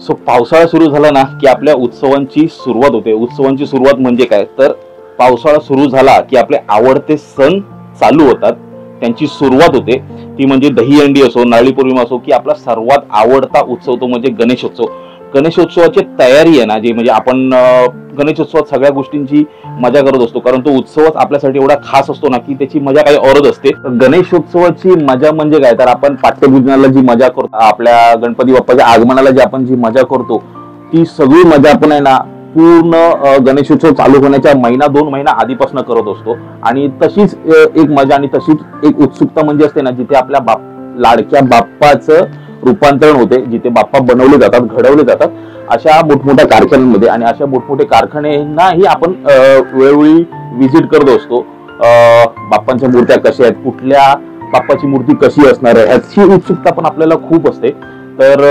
So पावसाळा सुरू झाला ना की आपल्या उत्सवांची सुरुवात होते। उत्सवांची सुरुवात म्हणजे काय तर पावसाळा सुरू झाला की आपले आवडते सण चालू होतात, त्यांची सुरुवात होते। ती म्हणजे दहीहंडी असो, नारळी पौर्णिमा असो की आपला सर्वात आवडता उत्सव तो म्हणजे गणेशोत्सव। गणेशोत्सवाची तयारी आहे ना जी म्हणजे आपण गणेशोत्सवात सगळ्या गोष्टींची मजा करत असतो, कारण तो उत्सवच आपल्यासाठी एवढा खास असतो ना की त्याची मजा काही औरच असते। गणेशोत्सवाची मजा म्हणजे काय तर आपण पाठ्यपूजनाला जी मजा करतो, आपल्या गणपती बाप्पाच्या आगमनाला जी आपण जी मजा करतो ती सगळी मजा आपण आहे ना पूर्ण गणेशोत्सव चालू होण्याच्या महिना 2 महिना आधीपासून करत असतो। आणि तशीच एक मजा आणि तशीच एक उत्सुकता म्हणजे असते ना जिथे आपल्या लाडक्या बाप्पाचं रूपांतरण होते, जिथे बाप्पा बनवले जातात, घडवले जातात अशा मोठमोठ्या कारखान्यांमध्ये। आणि अशा मोठमोठे कारखान्यांनाही आपण वेळोवेळी व्हिजिट करत असतो। बाप्पांच्या मूर्त्या कशा आहेत, कुठल्या बाप्पाची मूर्ती कशी असणार आहे याची उत्सुकता पण आपल्याला खूप असते। तर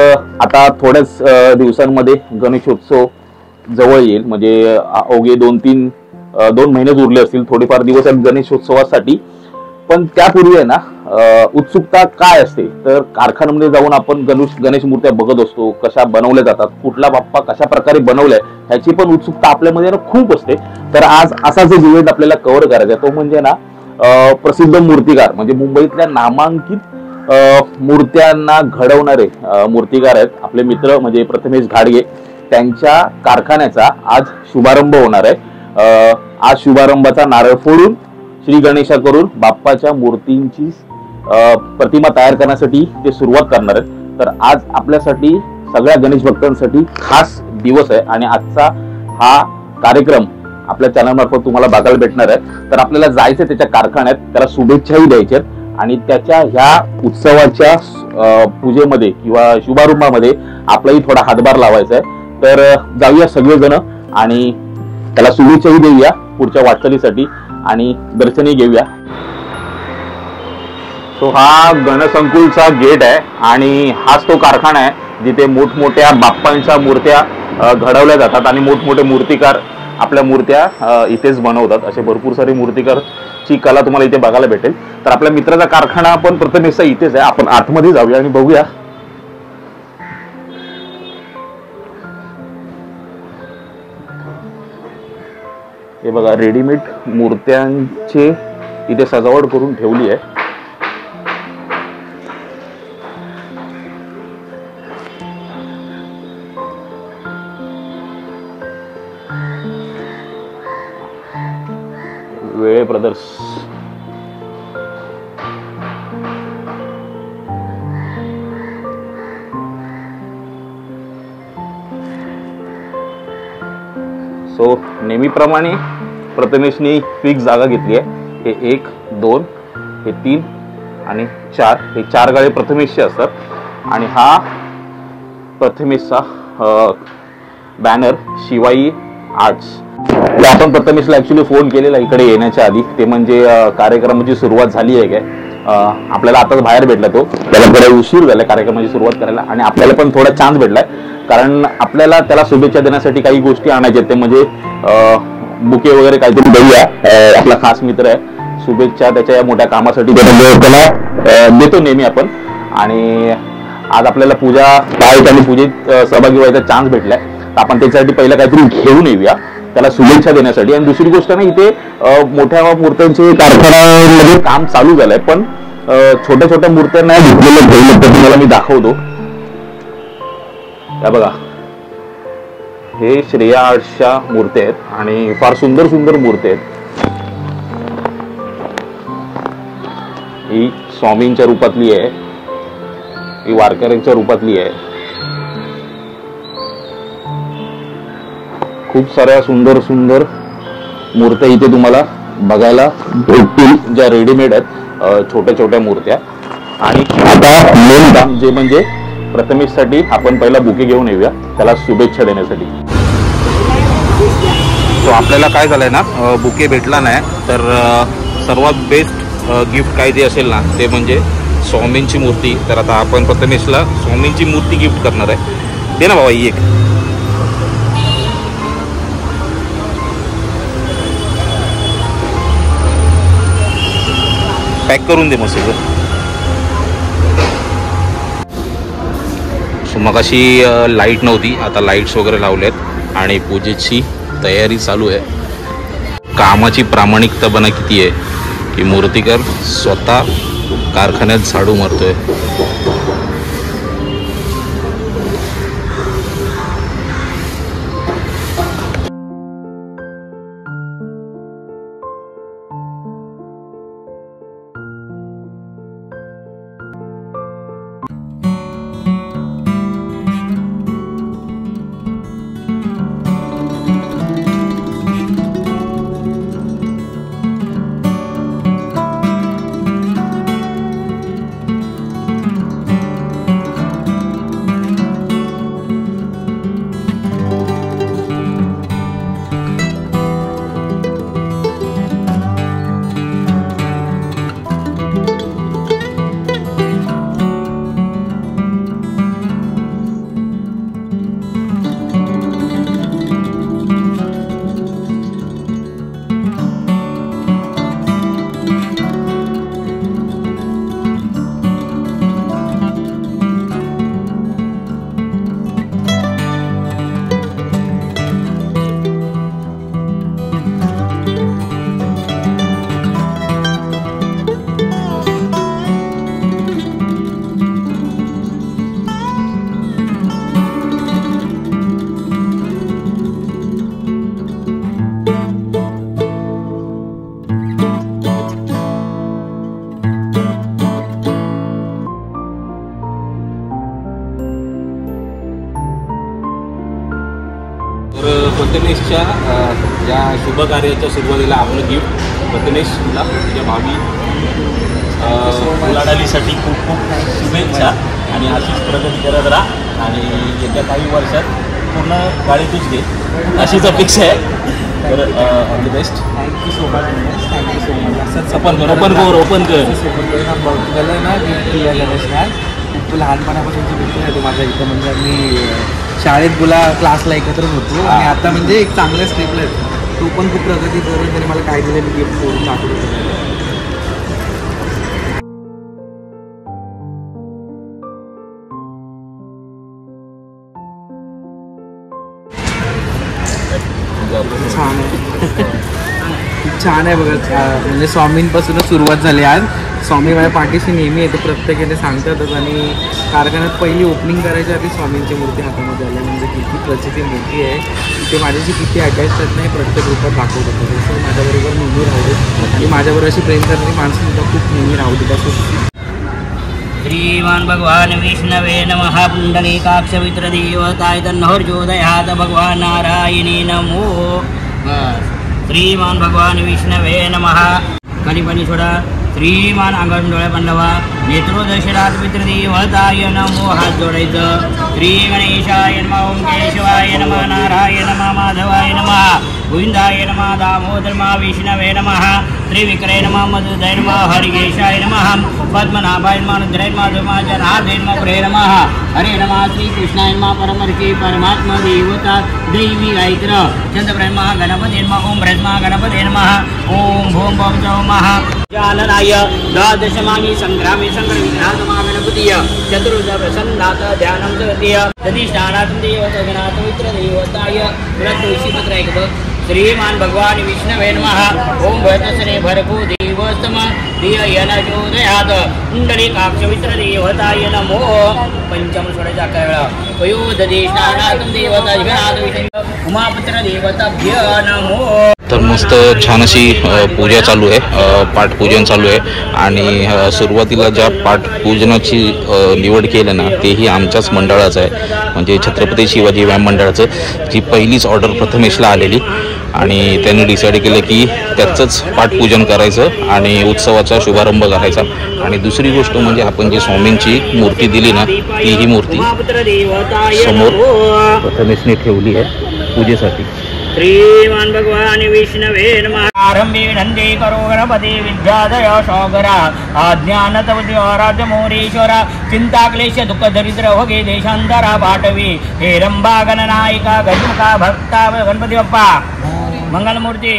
आता थोड्याच दिवसांमध्ये गणेशोत्सव जवळ येईल, म्हणजे अवघे 2 महिनेच उरले असतील, थोडेफार दिवस आहेत गणेशोत्सवासाठी। पण त्यापूर्वी आहे ना उत्सुकता काय असते तर कारखान्यामध्ये जाऊन आपण गणेश मूर्त्या बघत असतो, कशा बनवल्या जातात, कुठला बाप्पा कशा प्रकारे बनवलाय ह्याची पण उत्सुकता आपल्यामध्ये ना खूप असते। तर आज असाच एक इव्हेंट आपल्याला कव्हर करायचा आहे, तो म्हणजे ना प्रसिद्ध मूर्तिकार म्हणजे मुंबईतल्या नामांकित मूर्त्यांना घडवणारे मूर्तिकार आहेत आपले मित्र म्हणजे प्रथमेश घाडगे। त्यांच्या कारखान्याचा आज शुभारंभ होणार आहे। आज शुभारंभाचा नारळ फोडून श्री गणेशा करून बाप्पाच्या मूर्तींची प्रतिमा तयार करण्यासाठी ते सुरुवात करणार आहेत। तर आज आपल्यासाठी सगळ्या गणेश भक्तांसाठी खास दिवस आहे आणि आजचा हा कार्यक्रम आपल्या चॅनल मार्फत तुम्हाला बघायला भेटणार आहे। तर आपल्याला जायचं त्याच्या कारखान्यात, त्याला शुभेच्छाही द्यायच्या आणि त्याच्या ह्या उत्सवाच्या पूजेमध्ये किंवा शुभारंभामध्ये आपलाही थोडा हातभार लावायचा आहे। तर जाऊया सगळेजण आणि त्याला शुभेच्छाही देऊया पुढच्या वाटचालीसाठी आणि दर्शनही घेऊया। तो हा गणसंकुलचा गेट आहे आणि हाच तो कारखाना आहे जिथे मोठमोठ्या बाप्पांच्या मूर्त्या घडवल्या जातात आणि मोठमोठे मूर्तिकार आपल्या मूर्त्या इथेच बनवतात। असे भरपूर सारे मूर्तिकारची कला तुम्हाला इथे बघायला भेटेल। तर आपल्या मित्राचा कारखाना पण प्रथमेशचा इथेच आहे, आपण आतमध्ये जाऊया आणि बघूया। हे बघा रेडीमेड मूर्त्यांचे इथे सजावट करून ठेवली आहे। वेळे ब्रदर्स सो नेहमीप्रमाणे प्रथमेशनी फिक्स जागा घेतली आहे। हे 1 2 हे 3 आणि 4 हे 4 गाळे प्रथमेशचे असतात आणि हा प्रथमेशचा बॅनर शिवाई आर्ट्स। आपण प्रथमेशला ऍक्च्युली फोन केलेला इकडे येण्याच्या आधी, ते म्हणजे कार्यक्रमाची सुरुवात झाली आहे काय, आपल्याला आताच बाहेर भेटला तो, त्याला थोडा उशीर झाला कार्यक्रमाची सुरुवात करायला आणि आपल्याला पण थोडा चान्स भेटलाय कारण आपल्याला त्याला शुभेच्छा देण्यासाठी काही गोष्टी आणायच्या, ते म्हणजे बुके वगैरे काहीतरी देऊया। आपला खास मित्र आहे, शुभेच्छा त्याच्या या मोठ्या कामासाठी त्याला देतो नेहमी आपण। आणि आज आपल्याला पूजा आणि पूजेत सहभागी व्हायचा चान्स भेटलाय, तर आपण त्याच्यासाठी पहिला काहीतरी घेऊन येऊया त्याला शुभेच्छा देण्यासाठी। आणि दुसरी गोष्ट ना इथे मोठ्या मूर्त्यांचे कारखान्यामध्ये काम चालू झालंय, पण छोट्या छोट्या मूर्त्यांना घेतलेलं तुम्हाला मी दाखवतो। या बघा हे श्रेया आर्ट्सच्या मूर्त्या आहेत आणि फार सुंदर सुंदर मूर्ती आहेत। ही स्वामींच्या रूपातली आहे, ही वारकऱ्यांच्या रूपातली आहे। खूप साऱ्या सुंदर सुंदर मूर्त्या इथे तुम्हाला बघायला भेटतील, ज्या रेडीमेड आहेत छोट्या छोट्या मूर्त्या। आणि आता मेन काम जे म्हणजे प्रथमेशसाठी आपण पहिला बुके घेऊन येऊया त्याला शुभेच्छा देण्यासाठी। तो आपल्याला काय झालंय ना बुके भेटला नाही, तर सर्वात बेस्ट गिफ्ट काय जे असेल ना ते म्हणजे स्वामींची मूर्ती। तर आता आपण प्रथमेशला स्वामींची मूर्ती गिफ्ट करणार आहे। दे ना बाबा ही एक पॅक करून दे मस्त। सो मगाशी लाईट नव्हती, आता लाईट्स वगैरे लावलेत आणि पूजेची तयारी चालू आहे. कामाची प्रामाणिकता बना किती आहे की मूर्तिकार स्वतः कारखान्यात झाडू मारतोय. प्रथमेशच्या या शुभ कार्याच्या सुरुवातीला आपलं गिफ्ट प्रथमेशला तुझ्या भावी उलाढालीसाठी खूप खूप शुभेच्छा आणि अशीच प्रगती करत राहा आणि येत्या काही वर्षात पूर्ण गाडी तूच घे अशीच अपेक्षा आहे. तर all the best. Thank you so much. Thank you so much. असंच ओपन कर ना गणेश तू लहानपणापासूनची गोष्ट आहे. तू माझ्या इथं म्हणजे मी शाळेत तुला क्लासला एकत्र होतो आणि आता म्हणजे एक चांगल्या स्टेपला आहे. तू पण खूप प्रगती करून त्याने मला काय दिलं मी गिफ्ट करून दाखवतो. छान आहे. छान आहे बघा. म्हणजे स्वामींपासूनच सुरुवात झाली आज. स्वामी माझ्या पाठीशी नेहमी येते, प्रत्येकाने सांगतातच. आणि कारखान्यात पहिली ओपनिंग करायच्या आधी स्वामींची मूर्ती हातामध्ये आली म्हणजे किती प्रचिती मूर्ती आहे. ते माझ्याशी किती अटॅच नाही प्रत्येक रूपात दाखवत होतं. तसं माझ्याबरोबर नेहमी राहू दे आणि माझ्याबरोबर अशी प्रेम करणारी माणसं सुद्धा खूप नेहमी राहू दे. तसं श्रीमान भगवान विष्णवे नमः. पुंडलीकाक्षवित्र देवताय तन्नोर्जोदयात भगवान नारायणी नमो. श्रीमान भगवान विष्णवे नमः. खाली पाणी सोडा. श्रीमान अंगण डोळ्या पांडवा नेत्रोदर्शनात पितृदेवताय नमो. हात जोडायचं. श्री गणेशाय नमः. ओम केशवाय नमः. नारायण नमः. माधवाय नमः. गोविंदाय नमः. दामोदर नमः. विष्णवे नमः. त्रिविक्रय नमः. मधुदय नमः. हरिकेशाय नमः. पद्मनाभाय नमः. रुद्राय नमः. जनार्दनाय नमः. प्रिय नमः. हरे नमः. श्रीकृष्णाय नमः. परमर्षी परमात्मा देवता दैवी गायत्र चंद्रप्राय नमः. गणपती नमः. ओम ब्रह्मा गणपती नमः. ओम भूम भौम नमः. जाननाय द्वादशमानि संग्रामे संग्रविघ्नात्मा गणपतीय चतुर्थ प्रसन्नाथ ध्यानं जगतीय तदिष्ठानातं देवतगणात् मित्रदेवताय तुलसीपत्र एक बघ. श्रीमान भगवान विष्णवे नमः. ओम भरतसने भरभू देवस्तम धियनचोदयात् पुंडलीकाक्षवित्रदेवताय नमो. पंचम सोडायचा अकरा वेळा. वयोदधिष्ठानातं देवतागणात् उमापुत्र देवताभ्य नमो. तर मस्त छान अशी पूजा चालू आहे, पाठपूजन चालू आहे. आणि सुरुवातीला ज्या पाठपूजनाची निवड केलं ना तेही आमच्याच मंडळाचं आहे, म्हणजे छत्रपती शिवाजी व्यायाम मंडळाचं. जी पहिलीच ऑर्डर प्रथमेशला आलेली आणि त्यांनी डिसाईड केलं की त्याचंच पाठपूजन करायचं आणि उत्सवाचा शुभारंभ करायचा. आणि दुसरी गोष्ट म्हणजे आपण जी स्वामींची मूर्ती दिली ना ती ही मूर्ती समोर प्रथमेशने ठेवली आहे पूजेसाठी. श्रीमान भगवान विष्णवे नमः. आरंभे नंदे करो गणपती विद्यादय सौगरा अज्ञानतवती राजमोरेश्वरा चिंता क्लेश दुःख दरिद्र होगे देशांतरा पाठवी हे रंभा गणनायिका गजमुखा भक्ता गणपती बाप्पा मंगलमूर्ती.